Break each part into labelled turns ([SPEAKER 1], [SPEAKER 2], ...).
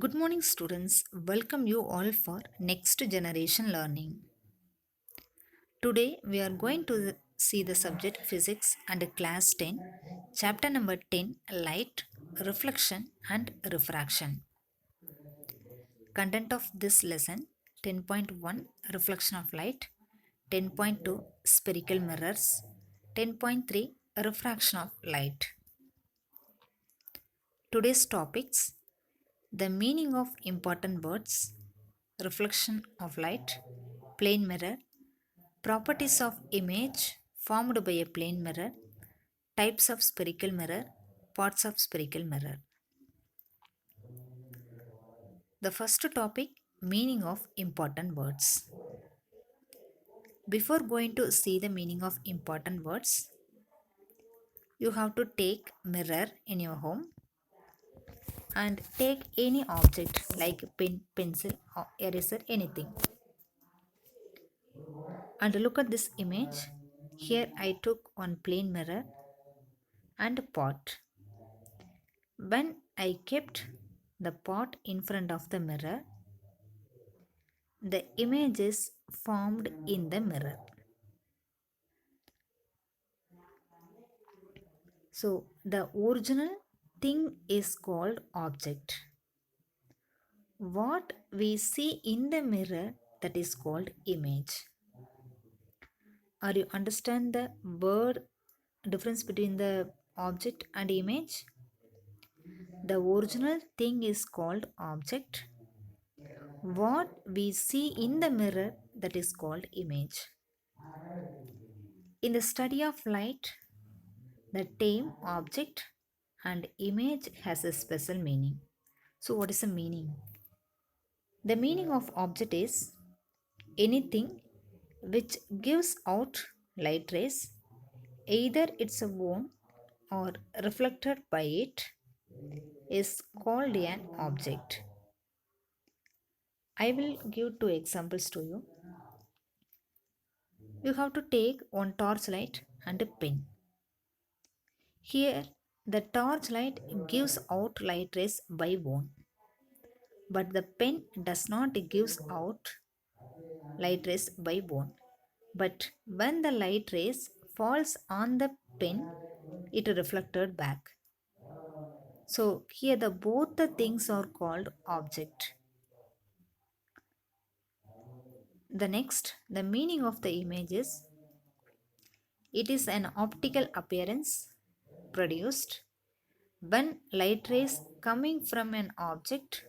[SPEAKER 1] Good morning, students. Welcome you all for next generation learning. Today we are going to see the subject physics and class 10, chapter number 10, light, reflection and refraction. Content of this lesson: 10.1, reflection of light; 10.2, spherical mirrors; 10.3, refraction of light. Today's topics: the meaning of important words, reflection of light, plane mirror, properties of image formed by a plane mirror, types of spherical mirror, parts of spherical mirror. The first topic: meaning of important words. Before going to see the meaning of important words, you have to take mirror in your home and take any object like pen, pencil, or eraser, anything. And look at this image. Here I took one plane mirror and pot. When I kept the pot in front of the mirror, the image is formed in the mirror. So the original thing is called object. What we see in the mirror, that is called image. Are you understand the word difference between the object and image? The original thing is called object. What we see in the mirror, that is called image. In the study of light, the term object and image has a special meaning. So, what is the meaning? The meaning of object is anything which gives out light rays, either its own or reflected by it, is called an object. I will give two examples to you. You have to take one torchlight and a pen. Here, the torchlight gives out light rays by one, but the pen does not gives out light rays by one. But when the light rays falls on the pen, it reflected back. So here the both the things are called object. The next, the meaning of the image is it is an optical appearance produced when light rays coming from an object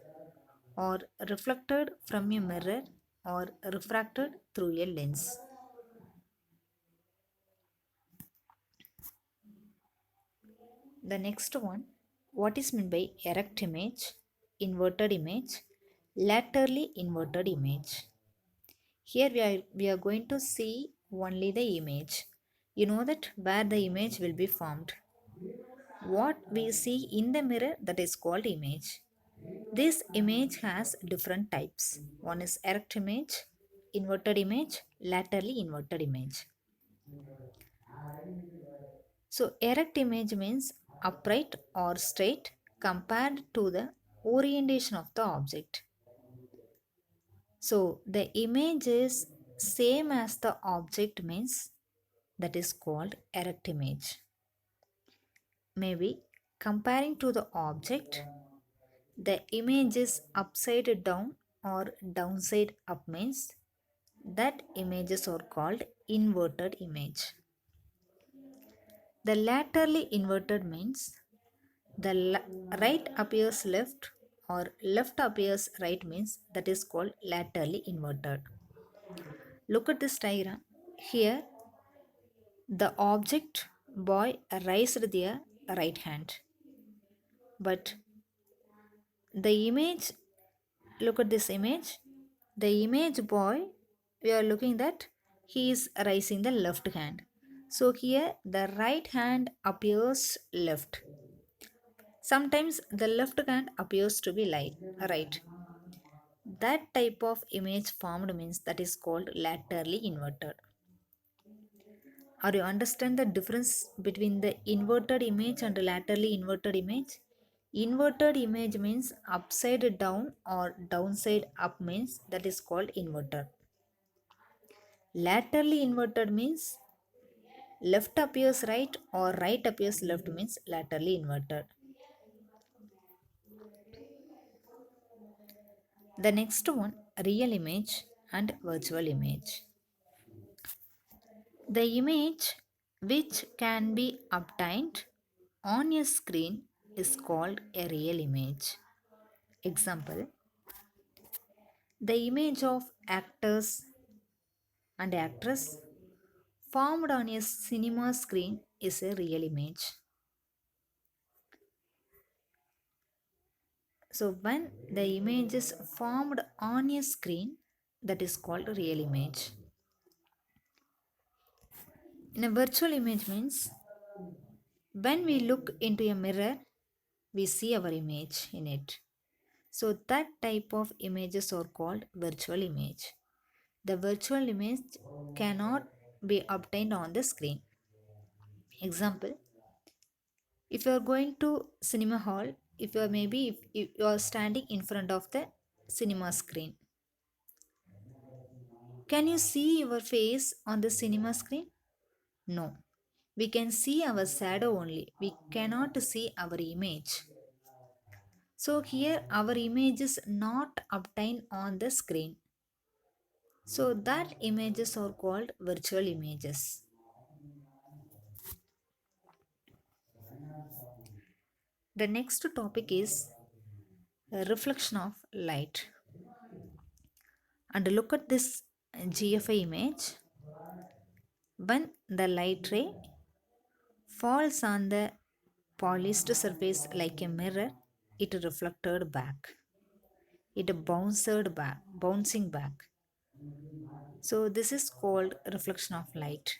[SPEAKER 1] or reflected from a mirror or refracted through a lens. The next one, what is meant by erect image, inverted image, laterally inverted image? Here we are going to see only the image. You know that where the image will be formed. What we see in the mirror, that is called image. This image has different types. One is erect image, inverted image, laterally inverted image. So erect image means upright or straight compared to the orientation of the object. So the image is same as the object means that is called erect image. Maybe comparing to the object, the image is upside down or downside up means that images are called inverted image. The laterally inverted means the right appears left or left appears right means that is called laterally inverted. Look at this diagram. Here the object boy raised their right hand, but the image, look at this image, the image boy, we are looking that he is raising the left hand. So here the right hand appears left. Sometimes the left hand appears to be right. That type of image formed means that is called laterally inverted. Are you understand the difference between the inverted image and laterally inverted image? Inverted image means upside down or downside up means that is called inverted. Laterally inverted means left appears right or right appears left means laterally inverted. The next one, real image and virtual image. The image which can be obtained on a screen is called a real image. Example, the image of actors and actress formed on a cinema screen is a real image. So when the image is formed on a screen, that is called real image. In a virtual image means when we look into a mirror, we see our image in it. So that type of images are called virtual image. The virtual image cannot be obtained on the screen. Example, if you are going to cinema hall, if you are maybe if you are standing in front of the cinema screen, can you see your face on the cinema screen? No. We can see our shadow only. We cannot see our image. So here our image is not obtained on the screen. So that images are called virtual images. The next topic is reflection of light. And look at this GFI image. When the light ray falls on the polished surface like a mirror, it reflected back. It bouncing back. So this is called reflection of light.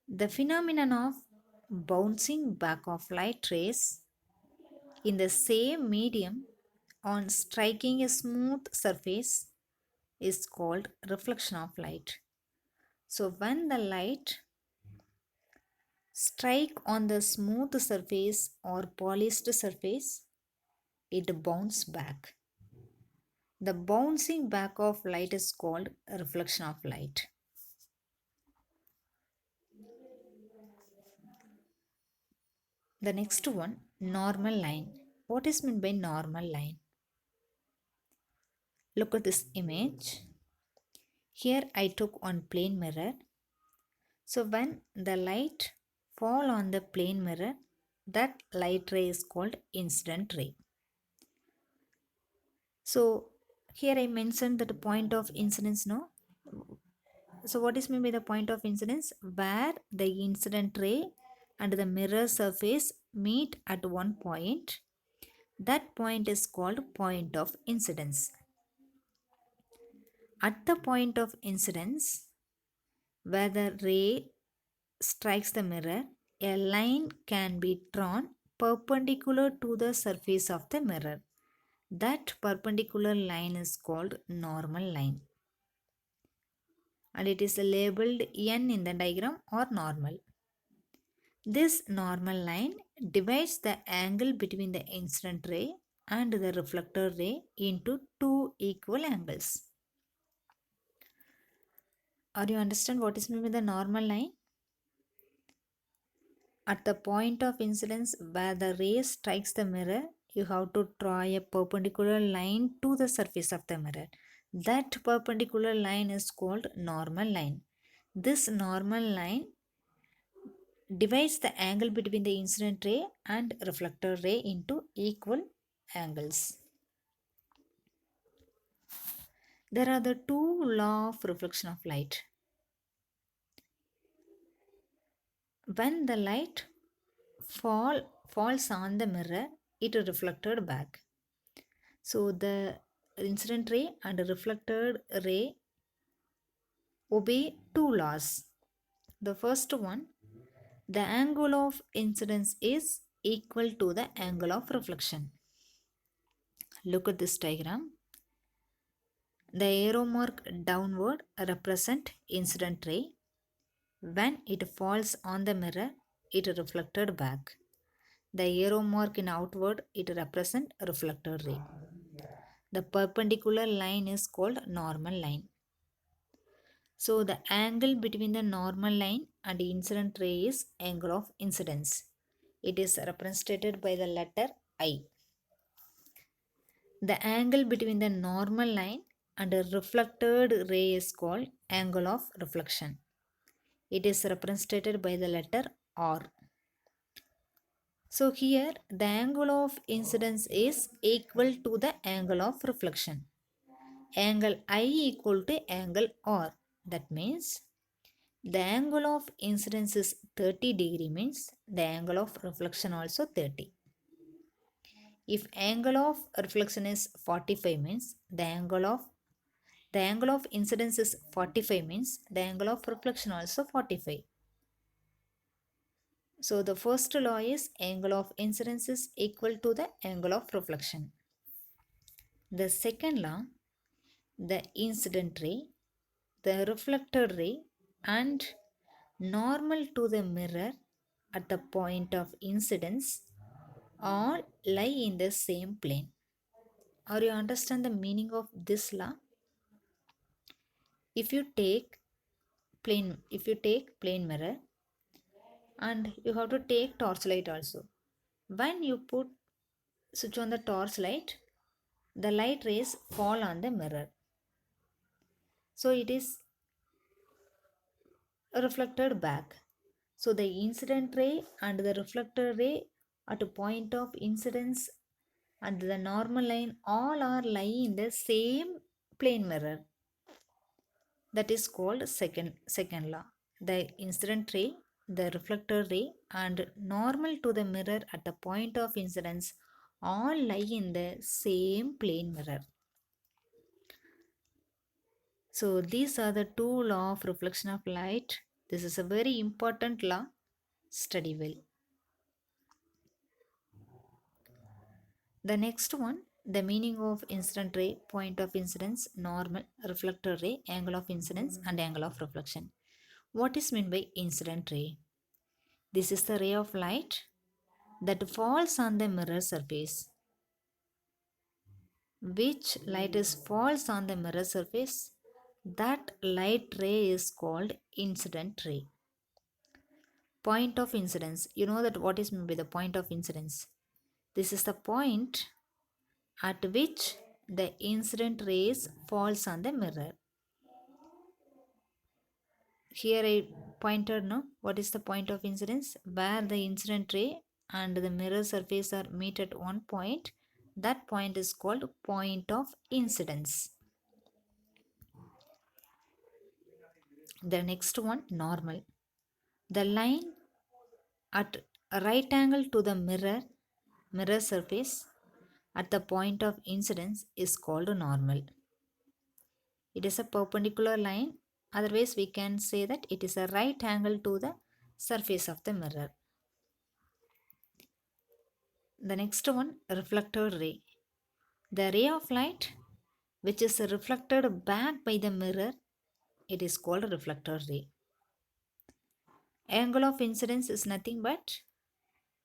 [SPEAKER 1] The phenomenon of bouncing back of light rays in the same medium on striking a smooth surface is called reflection of light. So when the light strike on the smooth surface or polished surface, it bounces back. The bouncing back of light is called reflection of light. The next one, normal line. What is meant by normal line? Look at this image. Here I took on plane mirror. So when the light fall on the plane mirror, that light ray is called incident ray. So here I mentioned that the point of incidence, no? So what is meant by the point of incidence? Where the incident ray and the mirror surface meet at one point. That point is called point of incidence. At the point of incidence, where the ray strikes the mirror, a line can be drawn perpendicular to the surface of the mirror. That perpendicular line is called normal line. And it is labeled N in the diagram or normal. This normal line divides the angle between the incident ray and the reflector ray into two equal angles. Are you understand what is meant by the normal line? At the point of incidence where the ray strikes the mirror, you have to draw a perpendicular line to the surface of the mirror. That perpendicular line is called normal line. This normal line divides the angle between the incident ray and reflector ray into equal angles. There are the two laws of reflection of light. When the light falls on the mirror, it reflected back. So the incident ray and reflected ray obey two laws. The first one, the angle of incidence is equal to the angle of reflection. Look at this diagram. The arrow mark downward represent incident ray. When it falls on the mirror, it reflected back. The arrow mark in outward, it represents reflected ray. The perpendicular line is called normal line. So the angle between the normal line and the incident ray is angle of incidence. It is represented by the letter I. The angle between the normal line and a reflected ray is called angle of reflection. It is represented by the letter R. So here the angle of incidence is equal to the angle of reflection. Angle I equal to angle R. That means the angle of incidence is 30 degree means the angle of reflection also 30. If angle of reflection is 45 means the angle of incidence is 45 means the angle of reflection also 45. So the first law is angle of incidence is equal to the angle of reflection. The second law, the incident ray, the reflected ray and normal to the mirror at the point of incidence all lie in the same plane. Or you understand the meaning of this law? If you take plane mirror and you have to take torchlight also. When you put switch on the torchlight, the light rays fall on the mirror. So it is reflected back. So the incident ray and the reflected ray at a point of incidence and the normal line all are lying in the same plane mirror. That is called second law. The incident ray, the reflector ray and normal to the mirror at the point of incidence all lie in the same plane mirror. So these are the two law of reflection of light. This is a very important law. Study well. The next one, the meaning of incident ray, point of incidence, normal, reflector ray, angle of incidence and angle of reflection. What is meant by incident ray? This is the ray of light that falls on the mirror surface. Which light is falls on the mirror surface? That light ray is called incident ray. Point of incidence. You know that what is meant by the point of incidence? This is the point at which the incident rays falls on the mirror. Here I pointed no what is the point of incidence, where the incident ray and the mirror surface are meet at one point. That point is called point of incidence. The next one, normal. The line at a right angle to the mirror surface at the point of incidence is called normal. It is a perpendicular line, otherwise we can say that it is a right angle to the surface of the mirror. The next one, reflected ray. The ray of light which is reflected back by the mirror, it is called reflected ray. Angle of incidence is nothing but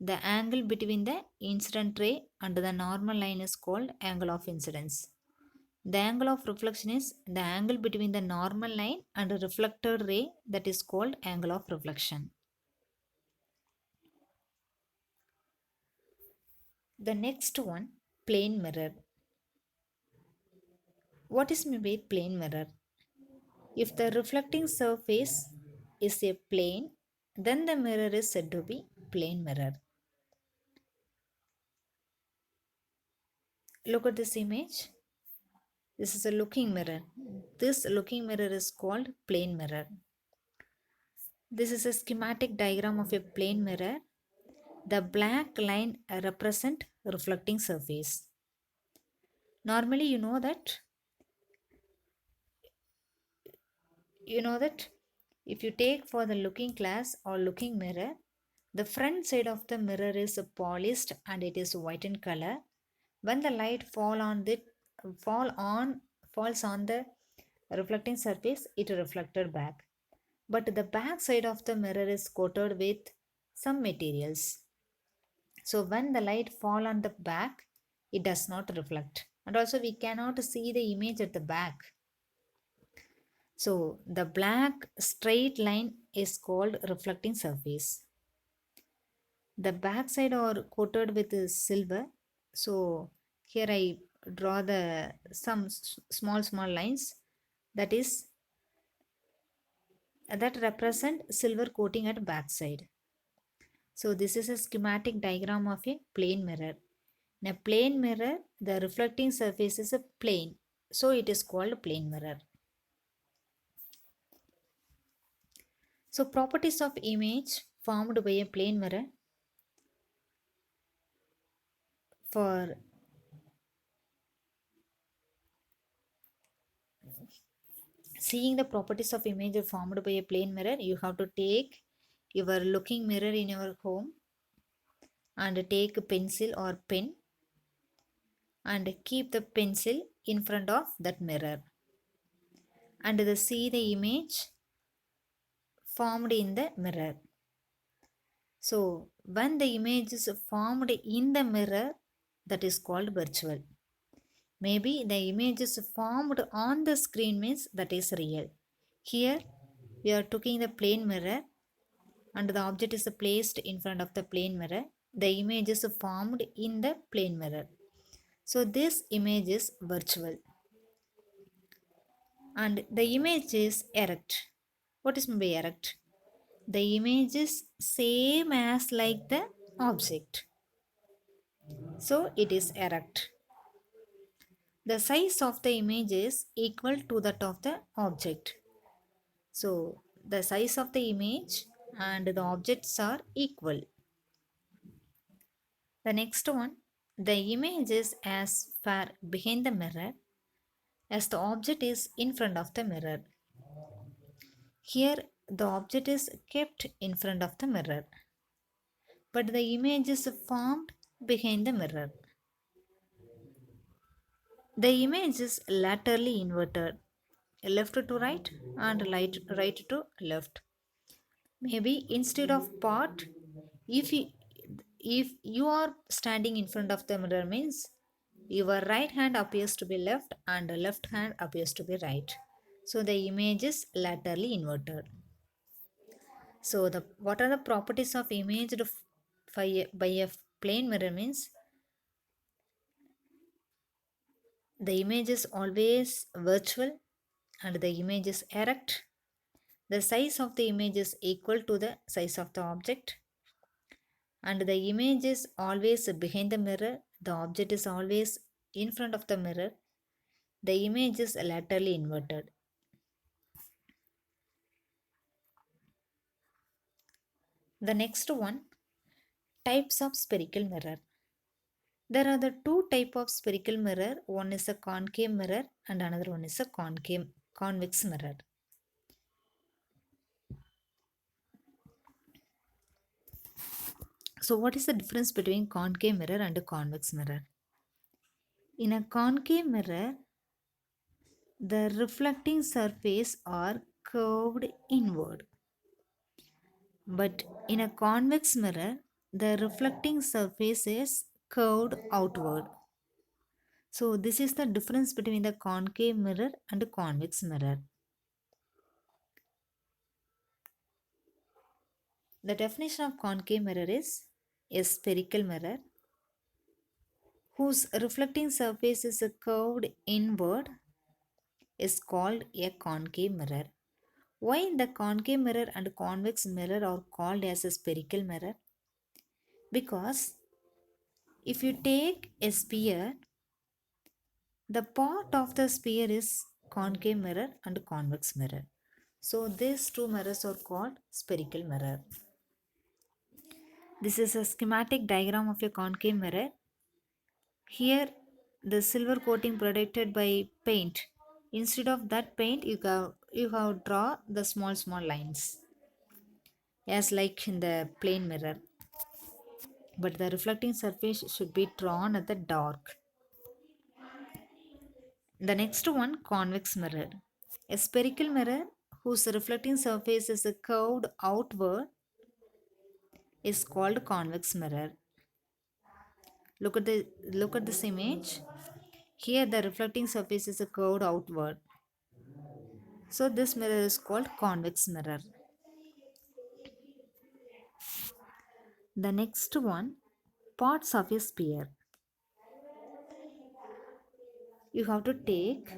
[SPEAKER 1] the angle between the incident ray and the normal line is called angle of incidence. The angle of reflection is the angle between the normal line and a reflected ray, that is called angle of reflection. The next one, plane mirror. What is meant by plane mirror? If the reflecting surface is a plane, then the mirror is said to be plane mirror. Look at this image. This is a looking mirror. This looking mirror is called plane mirror. This is a schematic diagram of a plane mirror. The black line represent reflecting surface. Normally you know that if you take for the looking glass or looking mirror, the front side of the mirror is polished and it is white in color. When the light fall on falls on the reflecting surface, it reflected back. But the back side of the mirror is coated with some materials. So when the light fall on the back, it does not reflect. And also we cannot see the image at the back. So the black straight line is called reflecting surface. The back side are coated with silver. So here I draw the some small lines that is that represent silver coating at back side. So this is a schematic diagram of a plane mirror. In a plane mirror, the reflecting surface is a plane. So it is called plane mirror. So properties of image formed by a plane mirror. For seeing the properties of image formed by a plane mirror, you have to take your looking mirror in your home and take a pencil or pen and keep the pencil in front of that mirror and see the image formed in the mirror. So when the image is formed in the mirror, that is called virtual. Maybe the image is formed on the screen means that is real. Here we are taking the plane mirror and the object is placed in front of the plane mirror. The image is formed in the plane mirror. So this image is virtual and the image is erect. What is meant by erect? The image is same as like the object. So it is erect. The size of the image is equal to that of the object. So the size of the image and the objects are equal. The next one, the image is as far behind the mirror as the object is in front of the mirror. Here the object is kept in front of the mirror, but the image is formed behind the mirror. The image is laterally inverted, left to right and right to left. Maybe instead of part, if you, if you are standing in front of the mirror means your right hand appears to be left and the left hand appears to be right. So the image is laterally inverted. So the what are the properties of image by a plane mirror means the image is always virtual and the image is erect. The size of the image is equal to the size of the object and the image is always behind the mirror. The object is always in front of the mirror. The image is laterally inverted. The next one, types of spherical mirror. There are the two type of spherical mirror. One is a concave mirror and another one is a convex mirror. So what is the difference between concave mirror and a convex mirror? In a concave mirror, the reflecting surface are curved inward. But in a convex mirror, the reflecting surface is curved outward. So this is the difference between the concave mirror and a convex mirror. The definition of concave mirror is a spherical mirror whose reflecting surface is curved inward is called a concave mirror. Why the concave mirror and convex mirror are called as a spherical mirror? Because if you take a sphere, the part of the sphere is concave mirror and convex mirror. So these two mirrors are called spherical mirror. This is a schematic diagram of a concave mirror. Here the silver coating protected by paint. Instead of that paint, you have draw the small lines as like in the plane mirror. But the reflecting surface should be drawn at the dark. The next one, convex mirror. A spherical mirror whose reflecting surface is curved outward is called convex mirror. Look at the look at this image. Here the reflecting surface is curved outward. So this mirror is called convex mirror. The next one, parts of a sphere. You have to take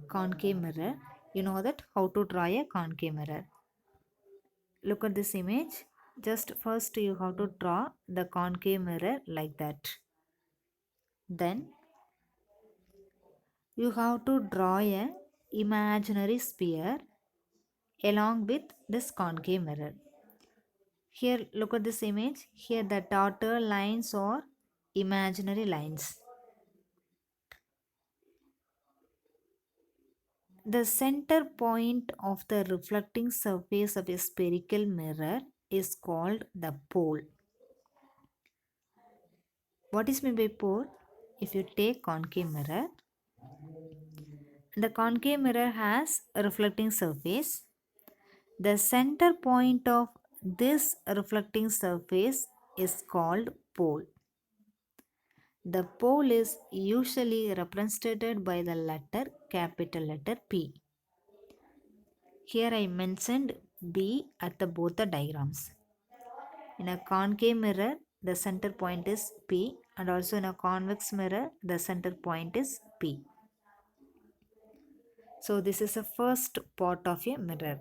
[SPEAKER 1] concave mirror. You know that how to draw a concave mirror. Look at this image. Just first you have to draw the concave mirror like that. Then you have to draw a imaginary sphere along with this concave mirror. Here look at this image. Here the dotted lines are imaginary lines. The center point of the reflecting surface of a spherical mirror is called the pole. What is meant by pole? If you take concave mirror, the concave mirror has a reflecting surface. The center point of this reflecting surface is called pole. The pole is usually represented by the letter capital letter P. Here I mentioned B at the both the diagrams. In a concave mirror, the center point is P, and also in a convex mirror, the center point is P. So this is the first part of a mirror.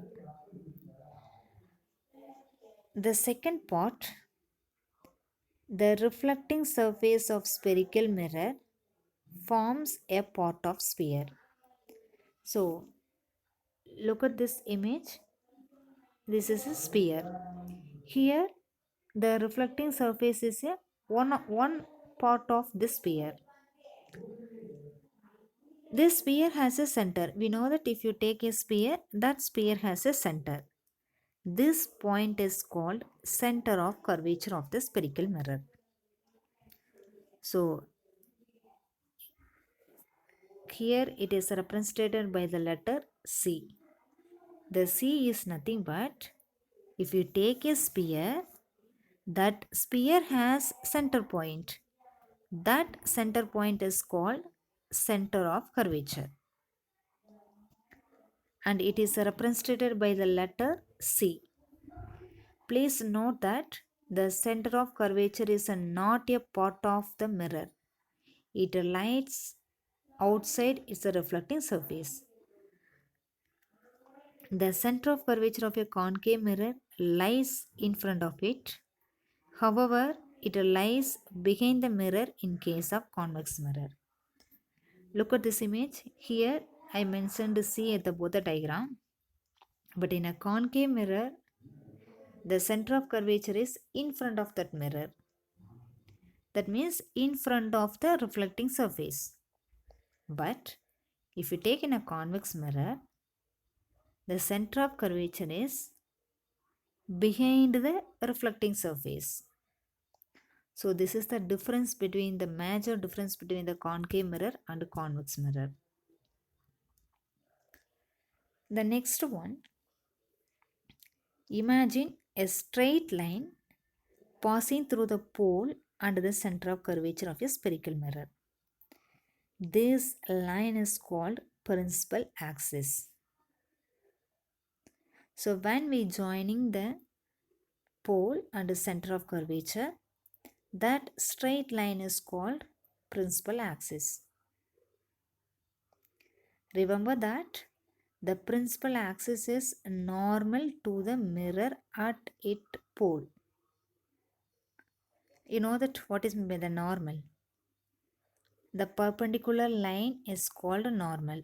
[SPEAKER 1] The second part, the reflecting surface of spherical mirror forms a part of sphere. So look at this image. This is a sphere. Here the reflecting surface is a one part of this sphere. This sphere has a center. We know that if you take a sphere, that sphere has a center. This point is called center of curvature of the spherical mirror. So here it is represented by the letter C. The C is nothing but if you take a sphere, that sphere has center point. That center point is called center of curvature. And it is represented by the letter C. Please note that the center of curvature is not a part of the mirror. It lies outside its reflecting surface. The center of curvature of a concave mirror lies in front of it. However, it lies behind the mirror in case of convex mirror. Look at this image. Here I mentioned C at the both the diagram. But in a concave mirror, the center of curvature is in front of that mirror. That means in front of the reflecting surface. But if you take in a convex mirror, the center of curvature is behind the reflecting surface. So this is the difference between the major difference between the concave mirror and convex mirror. The next one, imagine a straight line passing through the pole and the center of curvature of a spherical mirror. This line is called principal axis. So when we joining the pole and the center of curvature, that straight line is called principal axis. Remember that the principal axis is normal to the mirror at its pole. You know that what is meant by the normal? The perpendicular line is called normal.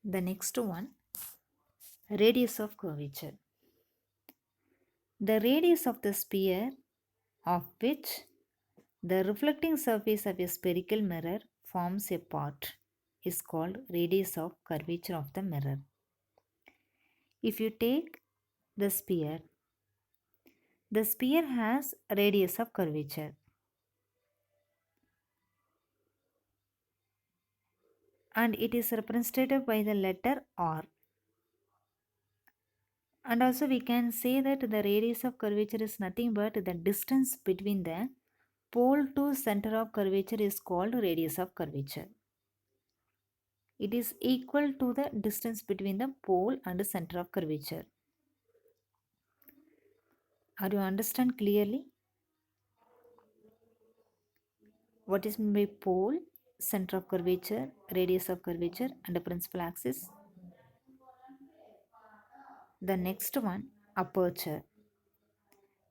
[SPEAKER 1] The next one, radius of curvature. The radius of the sphere of which the reflecting surface of a spherical mirror forms a part is called radius of curvature of the mirror. If you take the sphere has radius of curvature and it is represented by the letter R. And also we can say that the radius of curvature is nothing but the distance between the pole to center of curvature is called radius of curvature. It is equal to the distance between the pole and the center of curvature. Are you understand clearly what is meant by pole, center of curvature, radius of curvature and the principal axis? The next one, aperture.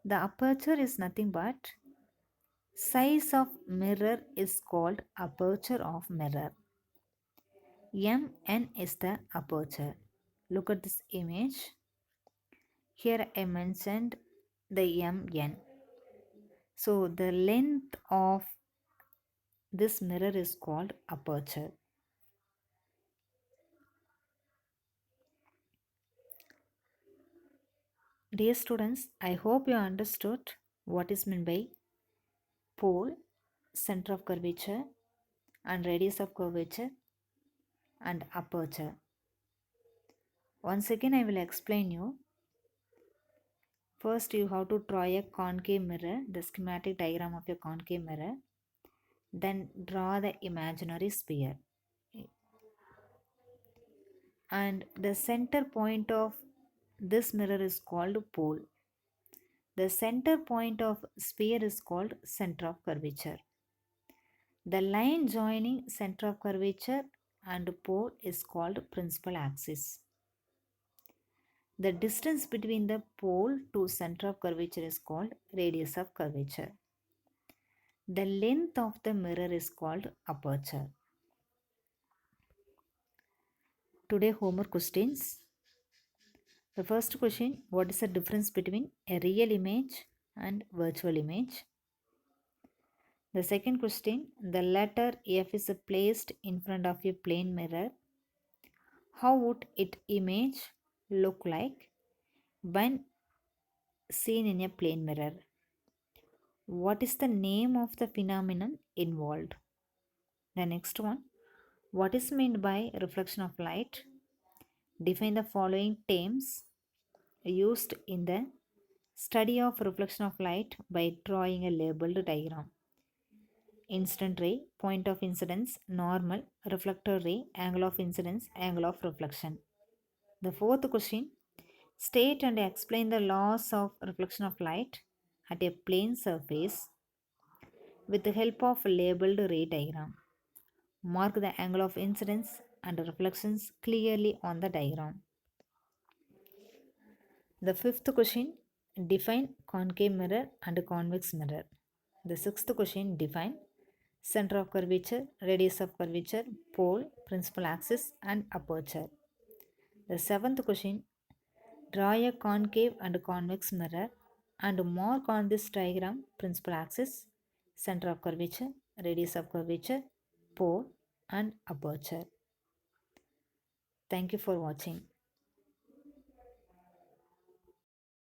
[SPEAKER 1] The aperture is nothing but size of mirror is called aperture of mirror. Mn is the aperture. Look at this image. Here I mentioned the Mn. So the length of this mirror is called aperture. Dear students, I hope you understood what is meant by pole, center of curvature and radius of curvature and aperture. Once again I will explain you. First you have to draw a concave mirror, the schematic diagram of a concave mirror. Then draw the imaginary sphere. And the center point of this mirror is called pole. The center point of sphere is called center of curvature. The line joining center of curvature and pole is called principal axis. The distance between the pole to center of curvature is called radius of curvature. The length of the mirror is called aperture. Today homework questions. The first question, what is the difference between a real image and virtual image? The second question, the letter F is placed in front of a plane mirror. How would its image look like when seen in a plane mirror? What is the name of the phenomenon involved? The next one, what is meant by reflection of light? Define the following terms used in the study of reflection of light by drawing a labeled diagram. Incident ray, point of incidence, normal, reflector ray, angle of incidence, angle of reflection. The fourth question, state and explain the laws of reflection of light at a plane surface with the help of labeled ray diagram. Mark the angle of incidence and reflections clearly on the diagram. The fifth question, define concave mirror and convex mirror. The sixth question, define center of curvature, radius of curvature, pole, principal axis and aperture. The seventh question, draw a concave and convex mirror and mark on this diagram principal axis, center of curvature, radius of curvature, pole and aperture. Thank you for watching.